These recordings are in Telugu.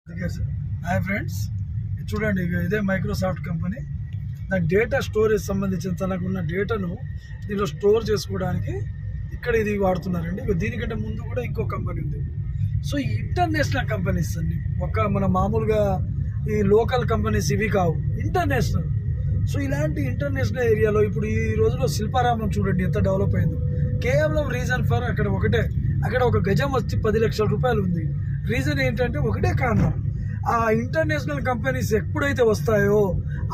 హాయ్ ఫ్రెండ్స్, చూడండి ఇదే మైక్రోసాఫ్ట్ కంపెనీ. నాకు డేటా స్టోరేజ్ సంబంధించిన తనకున్న డేటాను దీనిలో స్టోర్ చేసుకోవడానికి ఇక్కడ ఇది వాడుతున్నారండి. దీనికంటే ముందు కూడా ఇంకో కంపెనీ ఉంది. సో ఈ ఇంటర్నేషనల్ కంపెనీస్ అన్ని మన మామూలుగా ఈ లోకల్ కంపెనీస్ ఇవి కావు, ఇంటర్నేషనల్. సో ఇలాంటి ఇంటర్నేషనల్ ఏరియాలో ఇప్పుడు ఈ రోజులో శిల్పారామం చూడండి ఎంత డెవలప్ అయిందో. కేవలం రీజన్ ఫర్ అక్కడ ఒక గజం వచ్చి 10 లక్షల రూపాయలు ఉంది. రీజన్ ఏంటంటే ఒకటే కారణం, ఆ ఇంటర్నేషనల్ కంపెనీస్ ఎప్పుడైతే వస్తాయో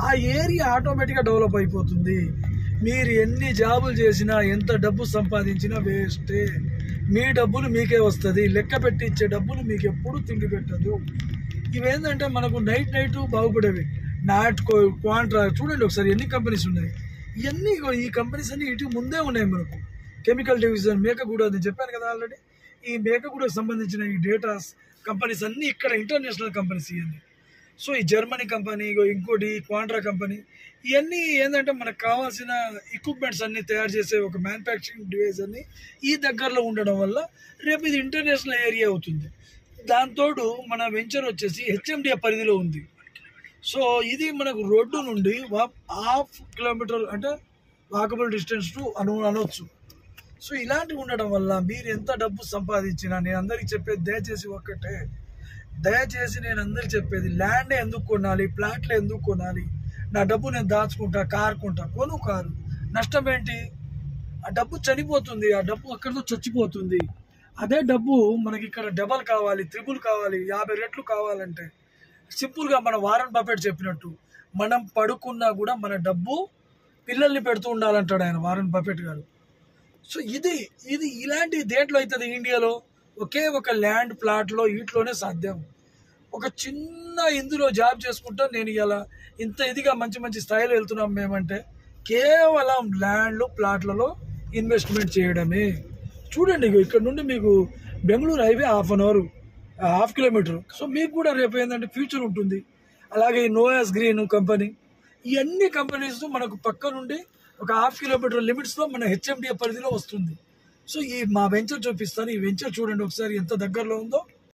ఆ ఏరియా ఆటోమేటిక్గా డెవలప్ అయిపోతుంది. మీరు ఎన్ని జాబులు చేసినా ఎంత డబ్బు సంపాదించినా వేస్టే. మీ డబ్బులు మీకే వస్తుంది, లెక్క పెట్టి ఇచ్చే డబ్బులు మీకు ఎప్పుడు తిండి పెట్టదు. ఇవేంటంటే మనకు నైట్ బాగుపడేవి. నాట్కో, క్వాంట్రా చూడండి ఒకసారి ఎన్ని కంపెనీస్ ఉన్నాయి. ఇవన్నీ ఈ కంపెనీస్ అన్ని ఇటు ముందే ఉన్నాయి. మనకు కెమికల్ డివిజన్, మేకగూడ అని చెప్పాను కదా ఆల్రెడీ. ఈ మేకగూడకు సంబంధించిన ఈ డేటాస్ కంపెనీస్ అన్నీ ఇక్కడ ఇంటర్నేషనల్ కంపెనీస్ ఇవన్నీ. సో ఈ జర్మనీ కంపెనీ, ఇంకోటి క్వాంట్రా కంపెనీ, ఇవన్నీ ఏంటంటే మనకు కావాల్సిన ఎక్విప్మెంట్స్ అన్నీ తయారు చేసే ఒక మ్యానుఫ్యాక్చరింగ్ డివైస్ అన్నీ ఈ దగ్గరలో ఉండడం వల్ల రేపు ఇది ఇంటర్నేషనల్ ఏరియా అవుతుంది. దాంతోడు మన వెంచర్ వచ్చేసి హెచ్ఎండిఏ పరిధిలో ఉంది. సో ఇది మనకు రోడ్డు నుండి 1/2 కిలోమీటర్ అంటే వాకబుల్ డిస్టెన్స్ టు అనవచ్చు. సో ఇలాంటివి ఉండడం వల్ల మీరు ఎంత డబ్బు సంపాదించినా, నేను అందరికీ చెప్పేది దయచేసి నేను అందరికి చెప్పేది, ల్యాండ్ ఎందుకు కొనాలి, ప్లాట్లు ఎందుకు కొనాలి, నా డబ్బు నేను దాచుకుంటా, కారు కొంటా. కారు నష్టం ఏంటి? ఆ డబ్బు చనిపోతుంది, ఆ డబ్బు అక్కడితో చచ్చిపోతుంది. అదే డబ్బు మనకి ఇక్కడ డబల్ కావాలి, త్రిబుల్ కావాలి, 50 రెట్లు కావాలంటే సింపుల్గా మన వారన్ బఫెట్ చెప్పినట్టు మనం పడుకున్నా కూడా మన డబ్బు పిల్లల్ని పెడుతూ ఉండాలంటాడు ఆయన, వారన్ బఫెట్ గారు. సో ఇది ఇలాంటి దేంట్లో అవుతుంది ఇండియాలో? ఒకే ఒక ల్యాండ్ ప్లాట్లో వీటిలోనే సాధ్యం. ఒక చిన్న ఇందులో జాబ్ చేసుకుంటా నేను ఇలా ఇంత ఇదిగా మంచి స్థాయిలో వెళ్తున్నాం మేమంటే కేవలం ల్యాండ్లు ప్లాట్లలో ఇన్వెస్ట్మెంట్ చేయడమే. చూడండి ఇక్కడ నుండి మీకు బెంగళూరు హైవే 1/2 కిలోమీటర్. సో మీకు కూడా రేపు ఏంటంటే ఫ్యూచర్ ఉంటుంది. అలాగే నోయాస్ గ్రీన్ కంపెనీ, ఇవన్నీ కంపెనీస్ మనకు పక్క నుండి ఒక 1/2 కిలోమీటర్ లిమిట్స్లో మన హెచ్ఎండిఏ పరిధిలో వస్తుంది. సో మా వెంచర్ చూపిస్తాను. ఈ వెంచర్ చూడండి ఒకసారి ఎంత దగ్గరలో ఉందో.